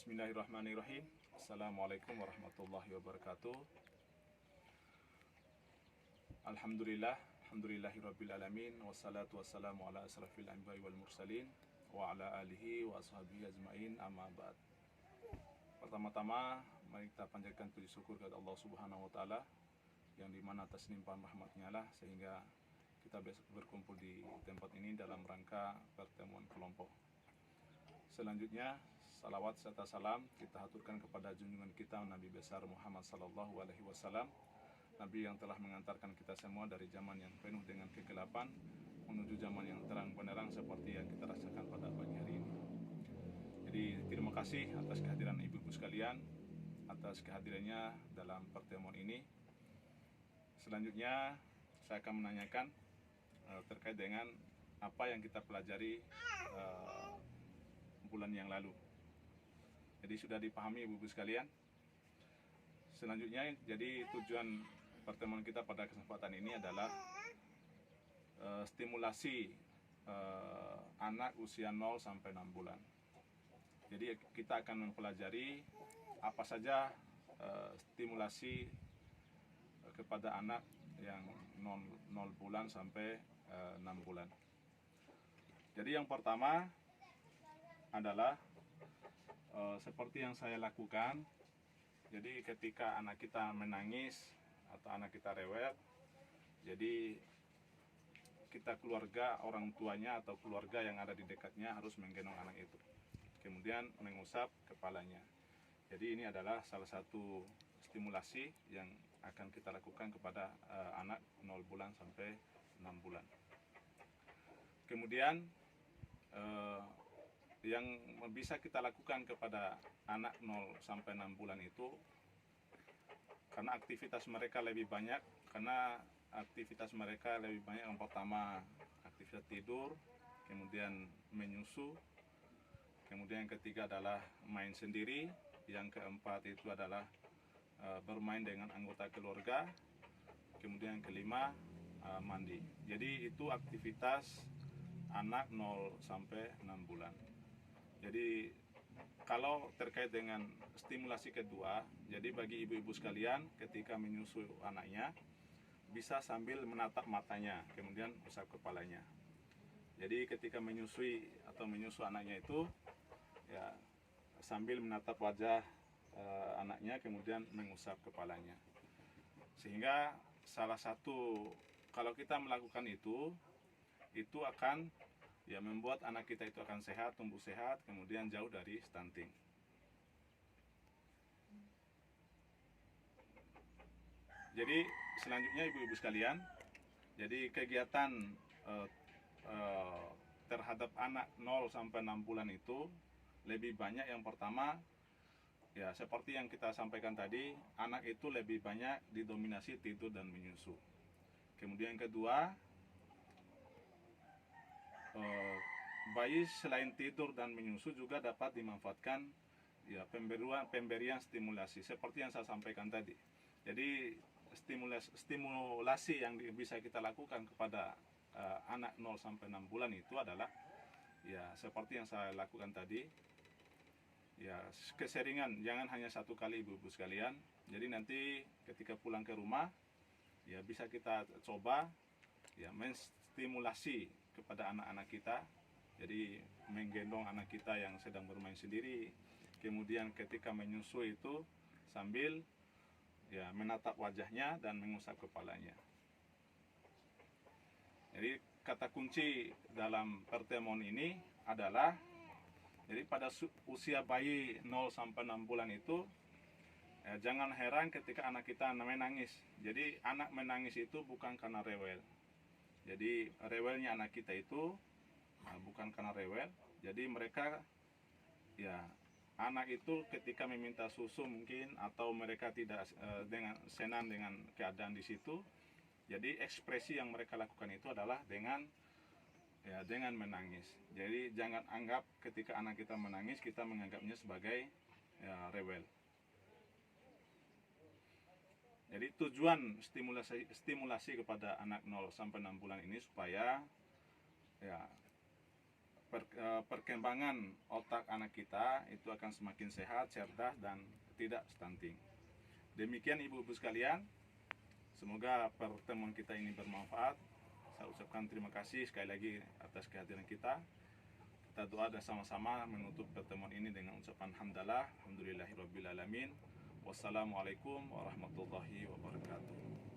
Bismillahirrahmanirrahim. Assalamualaikum warahmatullahi wabarakatuh. Alhamdulillahirabbil alamin, wassalatu wassalamu ala asrafil anbiya'i wal mursalin wa ala alihi wa ashabihi ajmain, amma ba'd. Pertama-tama mari kita panjatkan puji syukur kepada Allah Subhanahu wa taala yang dimana atas limpahan rahmatnya lah sehingga kita bisa berkumpul di tempat ini dalam rangka pertemuan kelompok. Selanjutnya, salawat serta salam kita haturkan kepada junjungan kita Nabi besar Muhammad sallallahu alaihi wasallam, Nabi yang telah mengantarkan kita semua dari zaman yang penuh dengan kegelapan menuju zaman yang terang benderang seperti yang kita rasakan pada pagi hari ini. Jadi terima kasih atas kehadiran ibu-ibu sekalian, atas kehadirannya dalam pertemuan ini. Selanjutnya saya akan menanyakan terkait dengan apa yang kita pelajari bulan yang lalu. Jadi sudah dipahami ibu-ibu sekalian. Selanjutnya, jadi tujuan pertemuan kita pada kesempatan ini adalah stimulasi anak usia 0 sampai 6 bulan. Jadi kita akan mempelajari apa saja stimulasi kepada anak yang 0 bulan sampai 6 bulan. Jadi yang pertama adalah seperti yang saya lakukan. Jadi ketika anak kita menangis atau anak kita rewel, jadi kita keluarga, orang tuanya atau keluarga yang ada di dekatnya harus menggendong anak itu, kemudian mengusap kepalanya. Jadi ini adalah salah satu stimulasi yang akan kita lakukan kepada anak 0 bulan sampai 6 bulan. Kemudian yang bisa kita lakukan kepada anak 0 sampai 6 bulan itu, karena aktivitas mereka lebih banyak, yang pertama aktivitas tidur, kemudian menyusu, kemudian yang ketiga adalah main sendiri, yang keempat itu adalah bermain dengan anggota keluarga, kemudian yang kelima mandi. Jadi itu aktivitas anak 0 sampai 6 bulan. Jadi kalau terkait dengan stimulasi kedua, jadi bagi ibu-ibu sekalian ketika menyusu anaknya bisa sambil menatap matanya, kemudian usap kepalanya. Jadi ketika menyusui atau menyusu anaknya itu ya sambil menatap wajah anaknya, kemudian mengusap kepalanya. Sehingga salah satu, kalau kita melakukan itu akan ya membuat anak kita itu akan sehat, tumbuh sehat, kemudian jauh dari stunting. Jadi selanjutnya ibu-ibu sekalian, jadi kegiatan terhadap anak 0 sampai 6 bulan itu lebih banyak. Yang pertama ya seperti yang kita sampaikan tadi, anak itu lebih banyak didominasi tidur dan menyusu. Kemudian yang kedua, bayi selain tidur dan menyusu juga dapat dimanfaatkan ya pemberian stimulasi seperti yang saya sampaikan tadi. Jadi stimulasi yang bisa kita lakukan kepada anak 0 sampai 6 bulan itu adalah ya seperti yang saya lakukan tadi. Ya keseringan, jangan hanya satu kali ibu-ibu sekalian. Jadi nanti ketika pulang ke rumah ya bisa kita coba ya menstimulasi kepada anak-anak kita. Jadi menggendong anak kita yang sedang bermain sendiri, kemudian ketika menyusu itu sambil ya menatap wajahnya dan mengusap kepalanya. Jadi kata kunci dalam pertemuan ini adalah, jadi pada usia bayi 0 sampai 6 bulan itu jangan heran ketika anak kita menangis. Jadi anak menangis itu bukan karena rewel. Jadi rewelnya anak kita itu bukan karena rewel. Jadi mereka ya anak itu ketika meminta susu mungkin, atau mereka tidak dengan senang dengan keadaan di situ. Jadi ekspresi yang mereka lakukan itu adalah dengan menangis. Jadi jangan anggap ketika anak kita menangis kita menganggapnya sebagai rewel. Jadi tujuan stimulasi kepada anak 0 sampai 6 bulan ini supaya ya perkembangan otak anak kita itu akan semakin sehat, cerdas, dan tidak stunting. Demikian ibu-ibu sekalian, semoga pertemuan kita ini bermanfaat. Saya ucapkan terima kasih sekali lagi atas kehadiran kita. Kita doa dan sama-sama menutup pertemuan ini dengan ucapan hamdalah, alhamdulillahirabbil alamin. Wassalamualaikum warahmatullahi wabarakatuh.